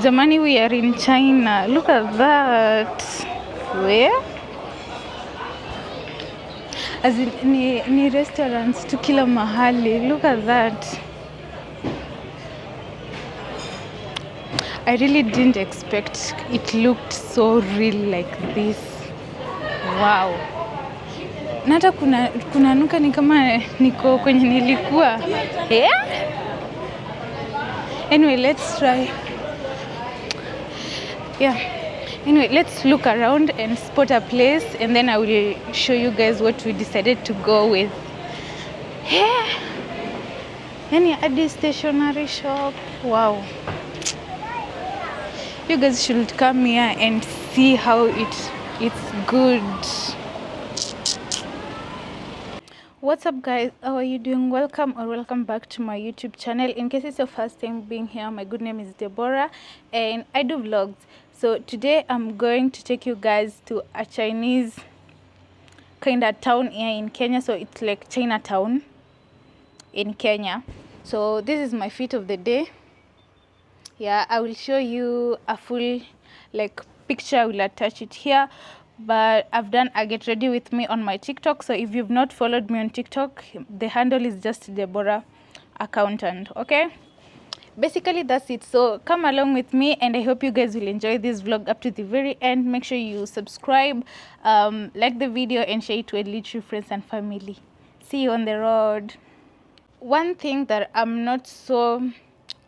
Jamani, we are in China. Look at that. Where? As in, ni restaurants to kila mahali. Look at that. I really didn't expect it looked so real like this. Wow. Nata kuna nuka ni kama niko kwenye nilikuwa. Yeah? Anyway, let's try. Yeah. Anyway, let's look around and spot a place, and then I will show you guys what we decided to go with. Yeah. Any other stationery shop? Wow. You guys should come here and see how it's good. What's up, guys? How are you doing? Welcome back to my YouTube channel. In case it's your first time being here, my good name is Deborah and I do vlogs. So today I'm going to take you guys to a Chinese kind of town here in Kenya. So it's like Chinatown in Kenya. So this is my fit of the day. Yeah, I will show you a full like picture. I will attach it here, but I've done a get ready with me on my TikTok. So if you've not followed me on TikTok, the handle is just Deborah Accountant. Okay, basically that's it. So come along with me and I hope you guys will enjoy this vlog up to the very end. Make sure you subscribe, like the video and share it to at least your friends and family. See you on the road. One thing that I'm not so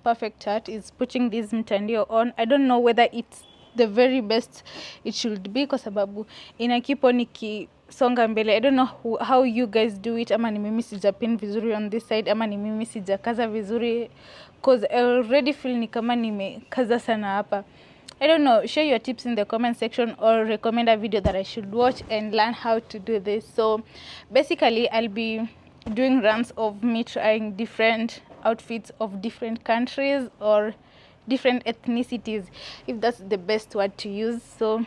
perfect at is putting this mtandio on. I don't know whether it's the very best it should be kwa sababu ina keep on ikisonga mbele. I don't know how you guys do it, ama ni mimi sijapin vizuri on this side, ama ni mimi sijakaza vizuri, cause I already feel ni kama nimekaza sana hapa. I don't know, share your tips in the comment section or recommend a video that I should watch and learn how to do this. So basically I'll be doing runs of me trying different outfits of different countries or different ethnicities, if that's the best word to use. So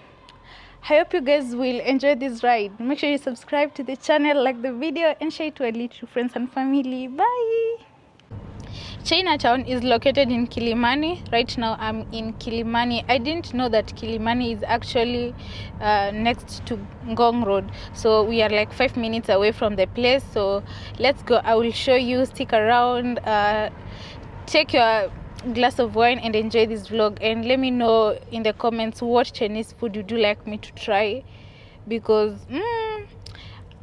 I hope you guys will enjoy this ride. Make sure you subscribe to the channel, like the video and share it to at least your friends and family. Bye. Chinatown is located in Kilimani. Right now I'm in Kilimani. I didn't know that Kilimani is actually next to Ngong Road. So we are like 5 minutes away from the place. So let's go. I will show you. Stick around. Take your glass of wine and enjoy this vlog. And let me know in the comments what Chinese food would you like me to try. Because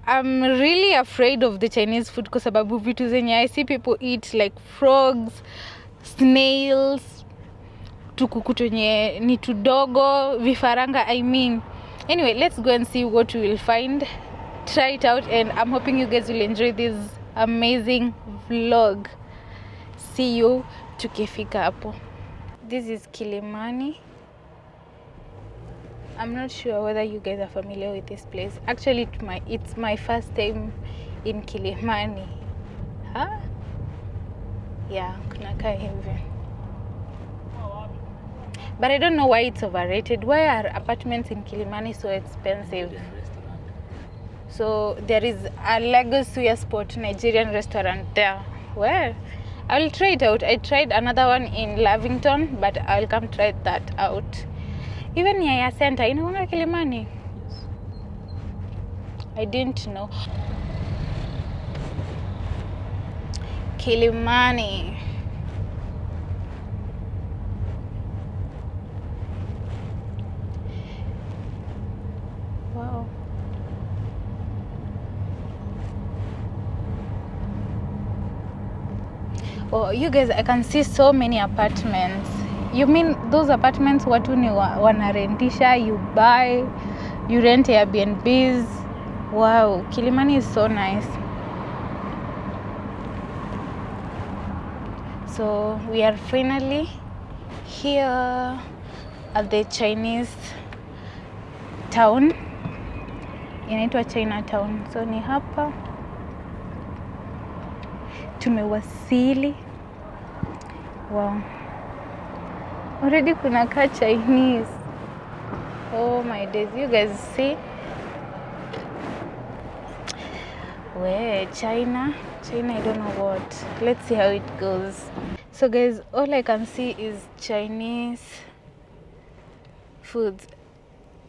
I'm really afraid of the Chinese food kwa sababu vitu zenye I see people eat like frogs, snails, tukuku tunye ni tudogo, vifaranga I mean. Anyway, let's go and see what we will find. Try it out and I'm hoping you guys will enjoy this amazing vlog. See you tukifika hapo. This is Kilimani. I'm not sure whether you guys are familiar with this place. Actually, it's my first time in Kilimani. Huh? Yeah, kunakaa hivi. But I don't know why it's overrated. Why are apartments in Kilimani so expensive? So there is a Lagos Suya Spot Nigerian restaurant there. Well, I'll try it out. I tried another one in Lavington, but I'll come try that out. Even Yaya Center, you know Kilimani? I didn't know. Kilimani. Wow. Oh, you guys, I can see so many apartments. You mean those apartments watu ni wanarentisha, you buy, you rent Airbnbs. Wow, Kilimani is so nice. So we are finally here at the Chinese town. Inaitwa Chinatown. So ni hapa. Tumewasili. Wow. Already kunakaa Chinese. Oh my days. You guys see? Where? China, I don't know what. Let's see how it goes. So guys, all I can see is Chinese foods.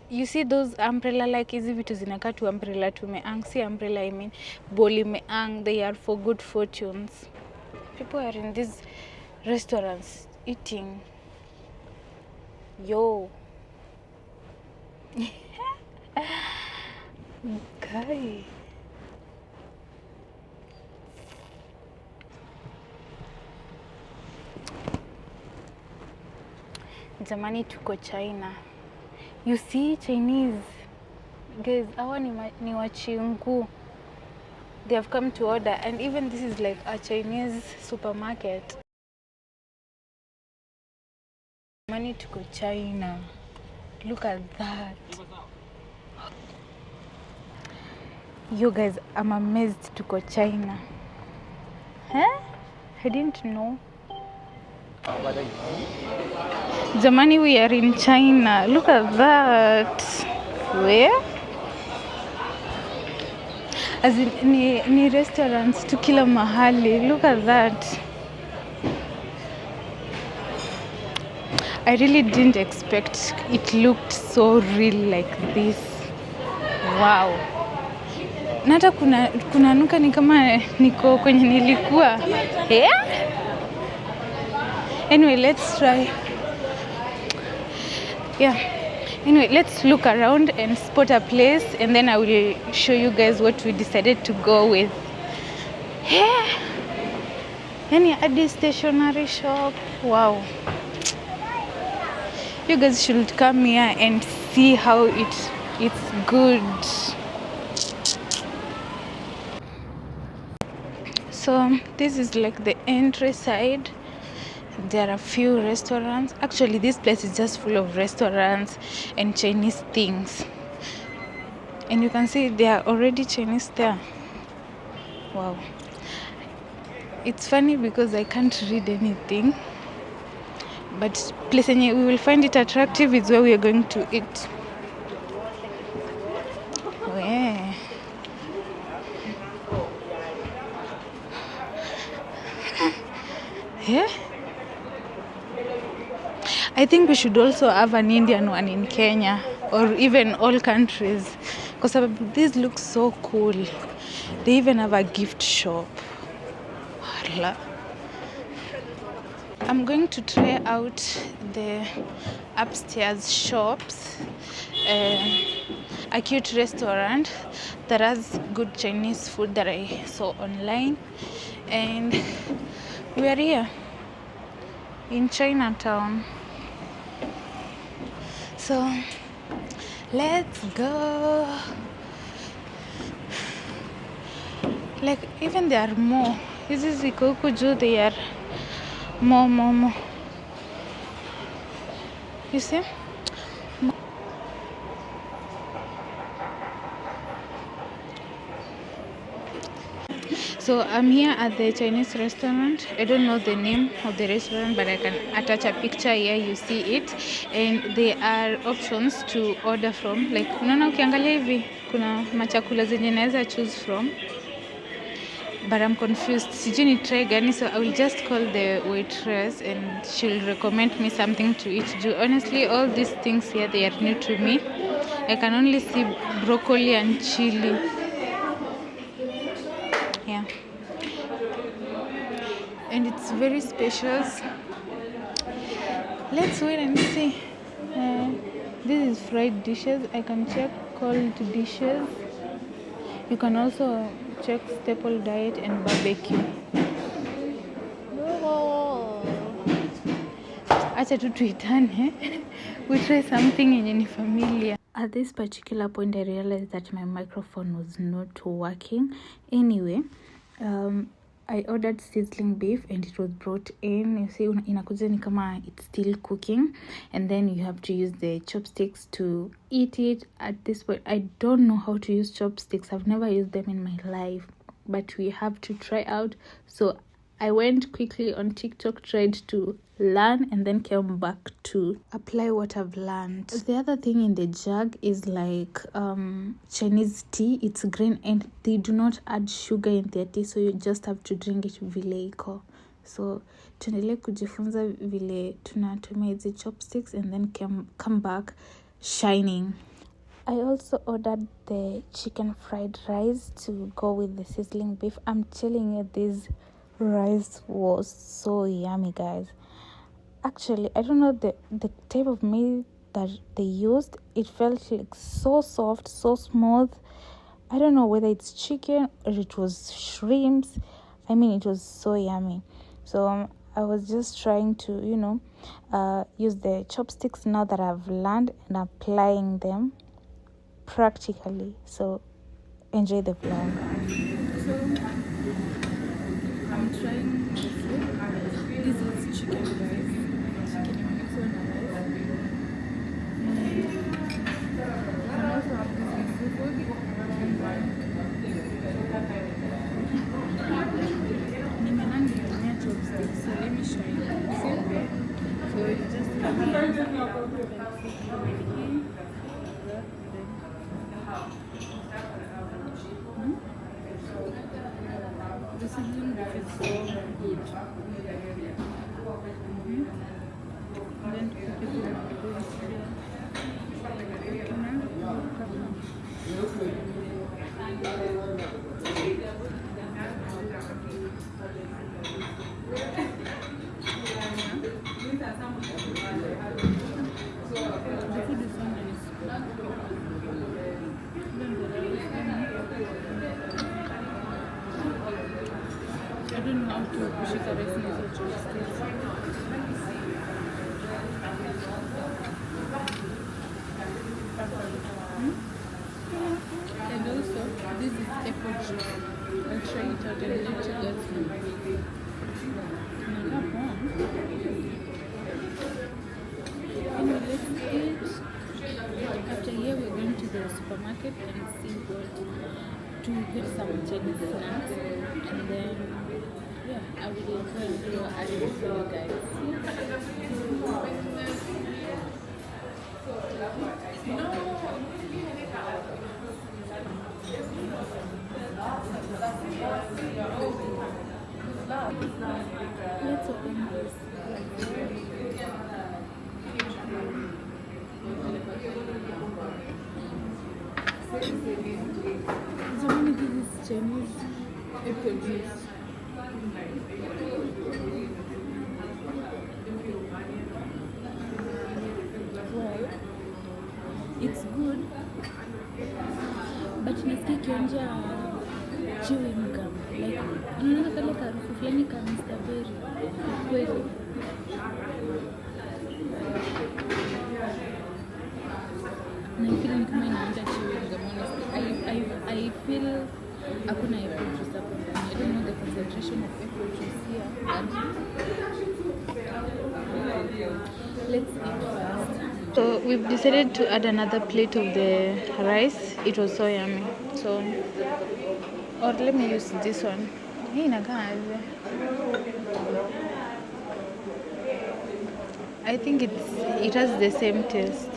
You see those umbrella, like hizi vitu zinakaa tu umbrella tumeang, si umbrella, I mean boli meang, they are for good fortunes. People are in these restaurants eating. Yo. Guy. Jamani, tuko China. You see Chinese guys, hawa ni wachingu. They have come to order, and even this is like a Chinese supermarket. Jamani, tuko China. Look at that. You guys, I'm amazed tuko China. Huh? I didn't know. Jamani, we are in China. Look at that. Where? As in ni restaurants tu kila mahali. Look at that. I really didn't expect it looked so real like this. Wow. Nata kuna nuka ni kama niko kwenye nilikuwa. Yeah? Anyway, let's try. Yeah. Anyway, let's look around and spot a place, and then I will show you guys what we decided to go with. Yeah. Any other stationery shop? Wow. You guys should come here and see how it's good. So this is like the entry side. There are a few restaurants. Actually, this place is just full of restaurants and Chinese things. And you can see there are already Chinese there. Wow. It's funny because I can't read anything. But place we will find it attractive is where we are going to eat. Yeah. Yeah. I think we should also have an Indian one in Kenya, or even all countries, because this looks so cool. They even have a gift shop. I'm going to try out the upstairs shops. A cute restaurant that has good Chinese food that I saw online, and we are here in Chinatown. So let's go. Like even there are more. This is the Kokuju. They are more. You see? So I'm here at the Chinese restaurant. I don't know the name of the restaurant, but I can attach a picture here. You see it, and there are options to order from. Like unaona ukiangalia hivi kuna machakula zenye naweza choose from. But I'm confused. Sijui ni try gani, so I will just call the waitress and she'll recommend me something to eat. Honestly, all these things here, they are new to me. I can only see broccoli and chili. Yeah. And it's very spacious. Let's wait and see. This is fried dishes. I can check cold dishes. You can also check staple diet and barbecue. Acha tu tuitane. We try something yenye ni familiar. At this particular point, I realized that my microphone was not working. Anyway, I ordered sizzling beef and it was brought in. You see, inakuja ni kama it's still cooking, and then you have to use the chopsticks to eat it. At this point, I don't know how to use chopsticks. I've never used them in my life, but we have to try out. So I went quickly on TikTok, tried to learn, and then came back to apply what I've learned. The other thing in the jug is like Chinese tea. It's green and they do not add sugar in their tea, so you just have to drink it vile iko. so tuendelee kujifunza vile tunatumia hizi chopsticks and then come back shining. I also ordered the chicken fried rice to go with the sizzling beef. I'm telling you, this rice was so yummy, guys. Actually, I don't know the type of meat that they used. It felt like so soft, so smooth. I don't know whether it's chicken or it was shrimps. I mean, it was so yummy. So I was just trying to, use the chopsticks now that I've learned and applying them practically. So enjoy the vlog. So I'm trying the food. This is chicken rice. Chicken mix on rice. And also have this seafood. Nimetumia chopsticks, so let me show you. So you just come in. The sizzling beef is so good. And then people are going the food is so nice. I don't know how to push it rice in the chopsticks. And also, this is apple juice. I'll try it out and let you guys know. Anyway, let's eat. After here, we're going to the supermarket and see what to get some Chinese snacks, and then I will go and do a review for you guys. Let's open this. So many this is Chinese apple juice. Well, it's good, but nasikia kionja chewing gum. Like, unaona kale karufu fulani ka Mr. Berry. Kweli. I feel like kama inaonja chewing gum, honestly. I feel hakuna apple juice hapo ndani. I don't know the concentration of apple juice here, but let's eat first. So we've decided to add another plate of the rice. It was so yummy. So, or let me use this one. I think it has the same taste.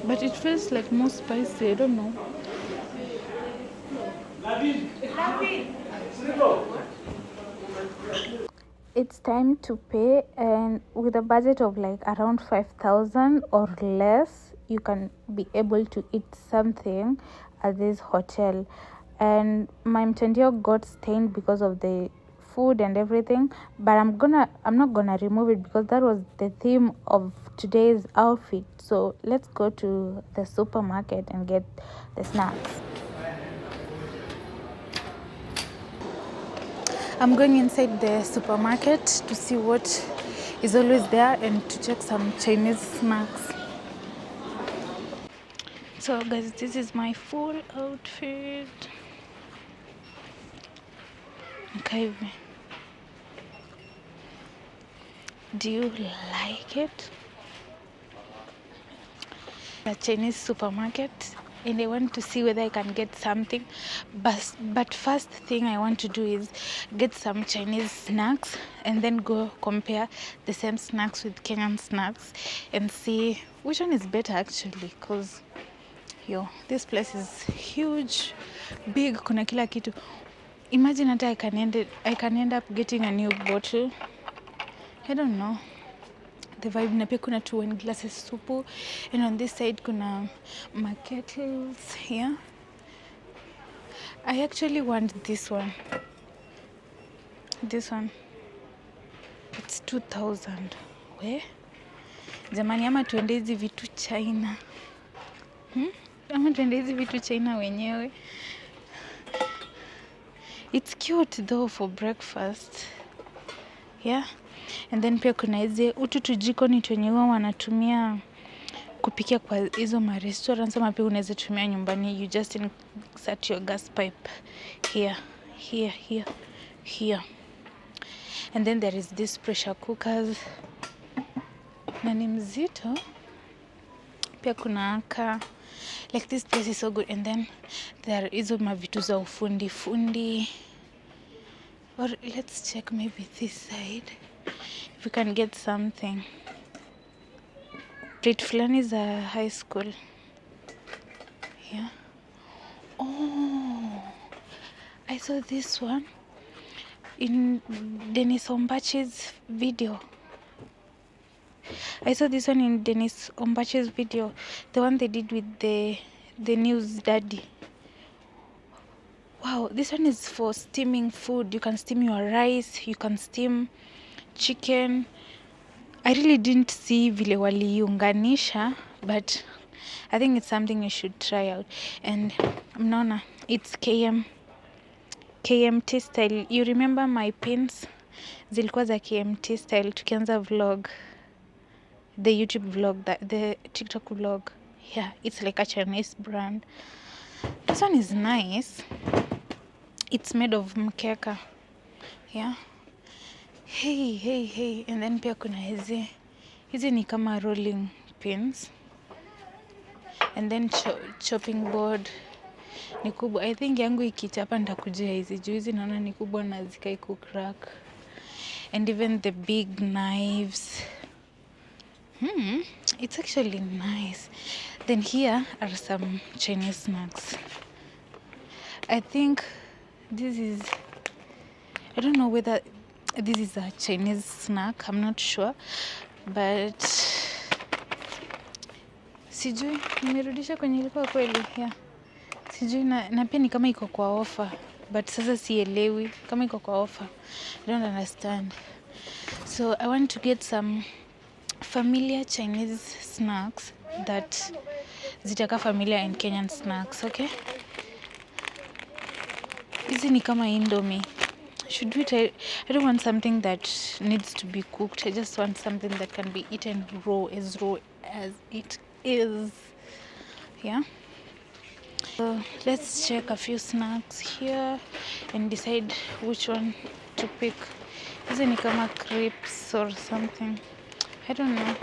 But it feels like more spicy. I don't know. It's time to pay, and with a budget of like around 5,000 or less, you can be able to eat something at this hotel. And my mtandio got stained because of the food and everything, but I'm not gonna remove it because that was the theme of today's outfit. So let's go to the supermarket and get the snacks. I'm going inside the supermarket to see what is always there and to check some Chinese snacks. So guys, this is my full outfit. Okay. Do you like it? A Chinese supermarket, and I want to see whether I can get something, but first thing I want to do is get some Chinese snacks and then go compare the same snacks with Kenyan snacks and see which one is better actually, because Yo, this place is huge, big, kuna kila kitu. Imagine hata I can end up getting a new bottle. I don't know. The vibe. Na pia kuna 2 wine glasses supu. And on this side kuna kettles here. I actually want this one. This one. It's 2,000. Where? Jamani, ama tuende hizi vitu China. Ama tuende hizi vitu China wenyewe. It's cute though for breakfast. Yeah. And then pia kuna hizi utu jiko ni twenye huwa wanatumia kupikia kwa hizo ma restaurants, ama pia unaweza tumia nyumbani. You just insert your gas pipe here. And then there is this pressure cookers. Na ni mzito. Pia kuna aka. Like this place is so good. And then there is hizo mavitu za ufundi. Or let's check maybe this side if we can get something. Plate fulani za high school. Yeah. Oh, I saw this one in Dennis Ombachi's video. The one they did with the news daddy. Wow, this one is for steaming food. You can steam your rice, you can steam chicken. I really didn't see vile waliunganisha, but I think it's something you should try out. And mnaona, it's KMT style. You remember my pins? Zilikuwa za KMT style tukianza vlog. The YouTube vlog, the TikTok vlog. Yeah, it's like a Chinese brand. This one is nice. It's made of mkeka. Yeah. Hey. And then pia kuna hizi ni kama rolling pins. And then chopping board ni kubwa. I think yangu ikichapa nitakujia hizi juu hizi naona ni kubwa na zikai kucrack. And even the big knives. It's actually nice. Then here are some Chinese snacks. I think this is, I don't know whether this is a Chinese snack. I'm not sure. But sijui nimerudisha kwenye ilikuwa kweli. Yeah. Sijui na pia ni kama iko kwa offer. But sasa sielewi kama iko kwa offer. I don't understand. So I want to get some familiar Chinese snacks that zitaka familiar and Kenyan snacks, okay? Hizi ni kama Indomie. Should we try? I don't want something that needs to be cooked. I just want something that can be eaten raw as it is. Yeah. So let's check a few snacks here and decide which one to pick. Hizi ni kama crepes or something. I don't know.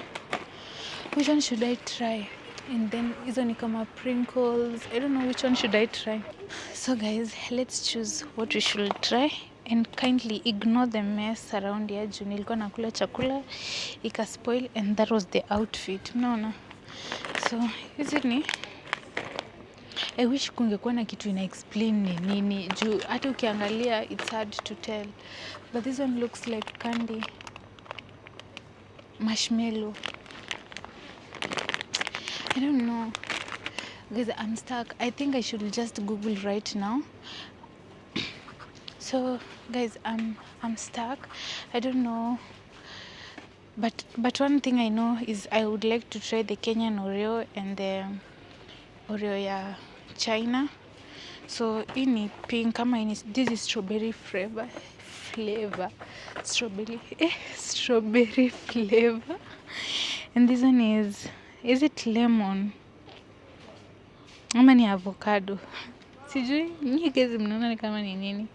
Which one should I try? And then hizo ni kama Pringles. I don't know which one should I try. So guys, let's choose what we should try. And kindly ignore the mess around here. Juu nilikuwa nakula chakula ikaspoil, and that was the outfit. Unaona? So hizi ni, I wish kungekuwa na kitu ina explain ni nini. Juu hata ukiangalia it's hard to tell. But this one looks like candy. Marshmallow. I don't know. Guys, I'm stuck. I think I should just Google right now. So guys, I'm stuck. I don't know. But one thing I know is I would like to try the Kenyan Oreo and the Oreo ya China. So hii ni pink kama this is strawberry flavor. Strawberry flavor. And this one is it lemon? Ama ni avocado? Sijui, nyinyi guys mnaona ni kama ni nini?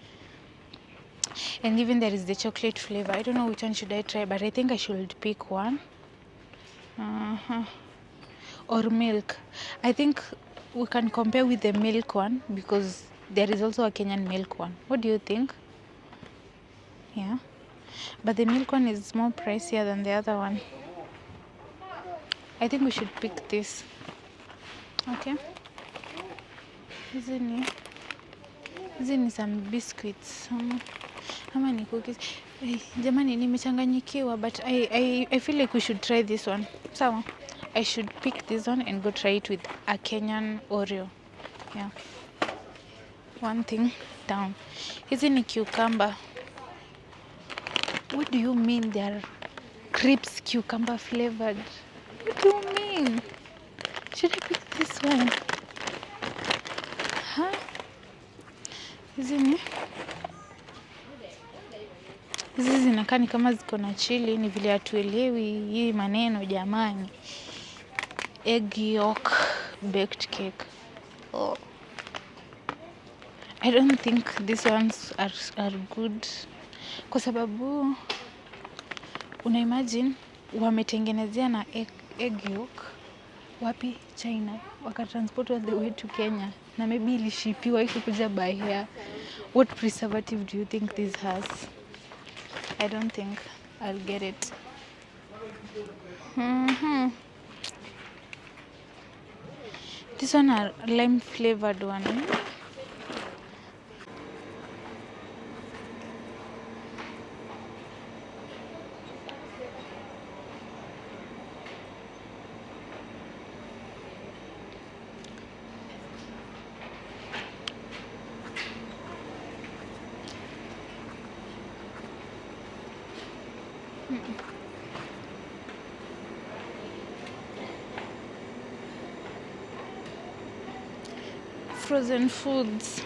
And even there is the chocolate flavor. I don't know which one should I try, but I think I should pick one. Or milk. I think we can compare with the milk one because there is also a Kenyan milk one. What do you think? Yeah. But the milk one is more pricier than the other one. I think we should pick this. Okay. hizi ni some biscuits ama ni cookies. Jamani, nimechanganyikiwa, but I feel like we should try this one. Sawa, I should pick this one and go try it with a Kenyan Oreo. Yeah, one thing down. Hizi ni cucumber. What do you mean they are crisps cucumber flavored? What do you mean? Should I pick this one? Huh? Hizi zinakaa ni kama ziko na chili, ni vile hatuelewi hii maneno jamani. Egg yolk baked cake. Oh, I don't think these ones are good, kwa sababu una imagine wametengenezea na egg yolk wapi? China, wakatransport all the way to Kenya, na maybe ilishipiwa ikukuja by here. What preservative do you think this has? I don't think I'll get it. This one are lime flavored one. Frozen foods.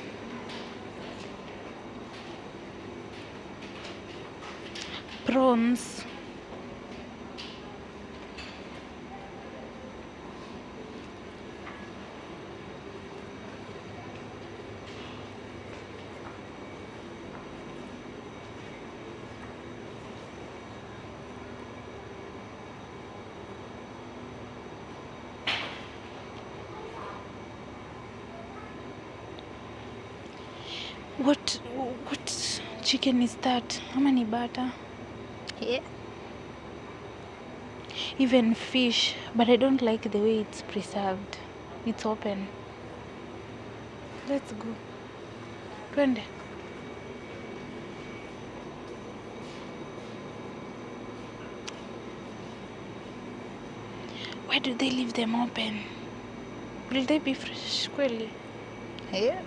Prawns. What chicken is that? How many butter? Yeah. Even fish, but I don't like the way it's preserved. It's open. Let's go. Twende. Why do they leave them open? Will they be fresh kweli? Yeah.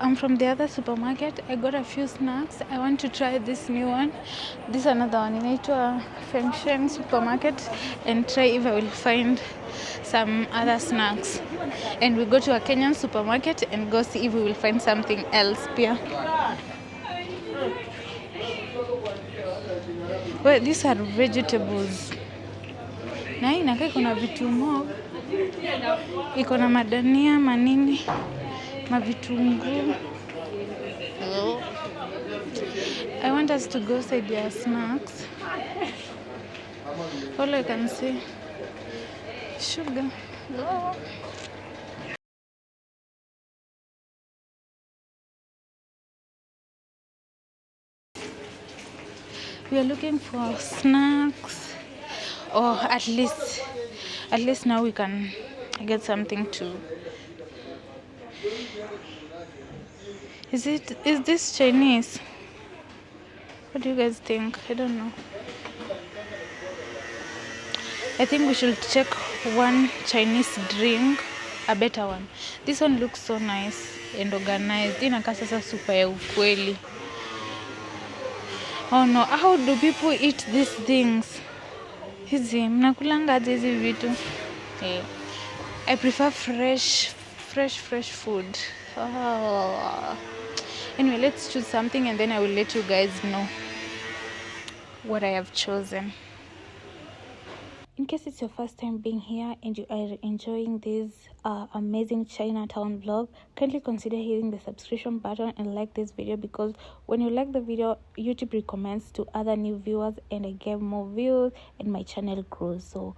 I'm from the other supermarket. I got a few snacks. I want to try this new one. This is another one. Inaitwa Fengshen supermarket, and try if I will find some other snacks. And we go to a Kenyan supermarket and go see if we will find something else pia. Well, these are vegetables. Na hii inakaa iko na vitu mob. Iko na madania, manini, mavitunguu. I want us to go see their snacks. All I can see, sugar. We are looking for snacks, or at least now we can get something to. Is this Chinese? What do you guys think? I don't know. I think we should check one Chinese drink, a better one. This one looks so nice and organized. Inakaa sasa super ya ukweli. Oh no, how do people eat these things? Hizi mnakulanga aje hizi vitu? I prefer fresh food. Oh. Anyway, let's choose something and then I will let you guys know what I have chosen. In case it's your first time being here and you are enjoying this amazing Chinatown vlog, kindly consider hitting the subscription button and like this video, because when you like the video, YouTube recommends to other new viewers and I get more views and my channel grows. So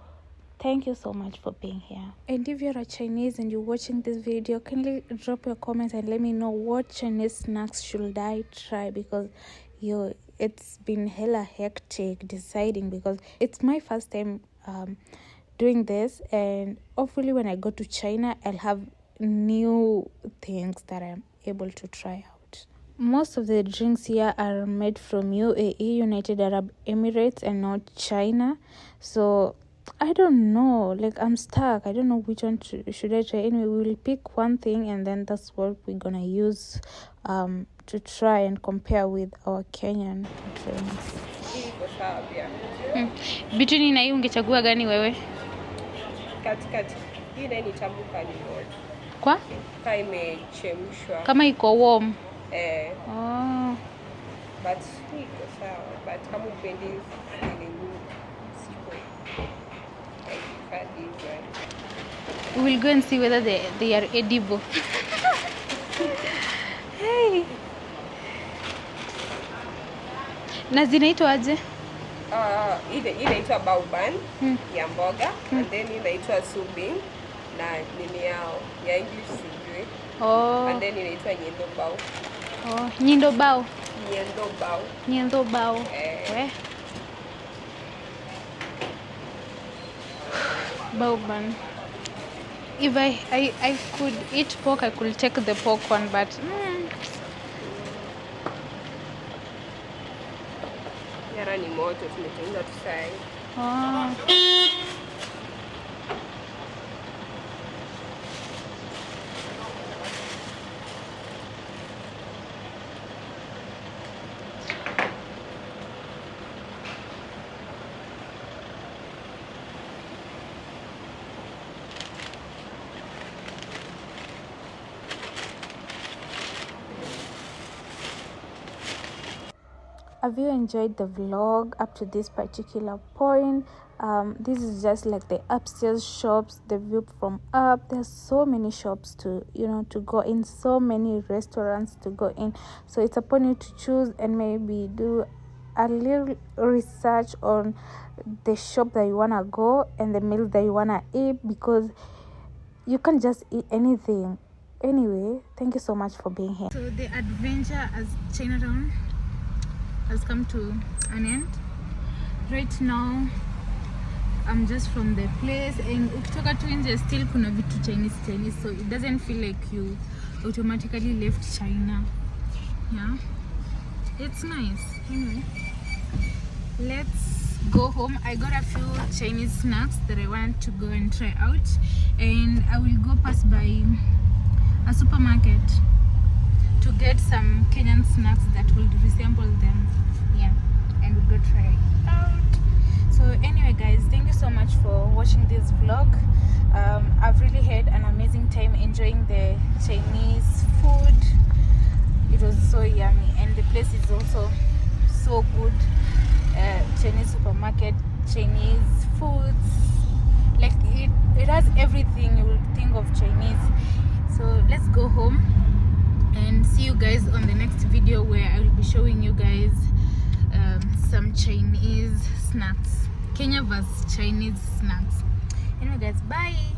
thank you so much for being here. And if you're a Chinese and you're watching this video, kindly drop your comments and let me know what Chinese snacks should I try, because it's been hella hectic deciding, because it's my first time doing this, and hopefully when I go to China, I'll have new things that I'm able to try out. Most of the drinks here are made from UAE, United Arab Emirates, and not China. So I don't know, like I'm stuck. I don't know which one should I try. Anyway, we will pick one thing, and then that's what we're gonna use to try and compare with our Kenyan drinks. Between na hii ungechagua gani wewe? Katikati. Hii ni tamu kali moja. Kwa? Kama imechemshwa. Kama iko warm. Oh. But iko sawa. But kama upendi ile we will go and see whether they are edible. Hey. Na zinaitwa aje? Ile inaitwa bauban ya mboga, and then inaitwa subin na nini yao ya English sijui. And then inaitwa nyendo bao. Nyendo bao. Nyendo bao. Nyendo bao. Bauban. If I could eat pork, I could take the pork one, but yara ni moto, tumetenga tusai. Have you enjoyed the vlog up to this particular point? This is just like the upstairs shops, the view from up. There's so many shops to go in, so many restaurants to go in, so it's upon you to choose and maybe do a little research on the shop that you want to go and the meals that you want to eat, because you can't just eat anything. Anyway, thank you so much for being here. So the adventure as Chinatown has come to an end. Right now I'm just from the place, and ukitoka tu nje still kuna vitu Chinese, so it doesn't feel like you automatically left China. Yeah, it's nice. Anyway, let's go home. I got a few Chinese snacks that I want to go and try out, and I will go pass by a supermarket to get some Kenyan snacks that will resemble them. Yeah, and we'll go try it out. So anyway guys, thank you so much for watching this vlog. I've really had an amazing time enjoying the Chinese food. It was so yummy, and the place is also so good. Chinese supermarket, Chinese foods, like it has everything you would think of Chinese. So let's go home and see you guys on the next video, where I will be showing you guys some Chinese snacks, Kenya vs Chinese snacks. Anyway guys, bye.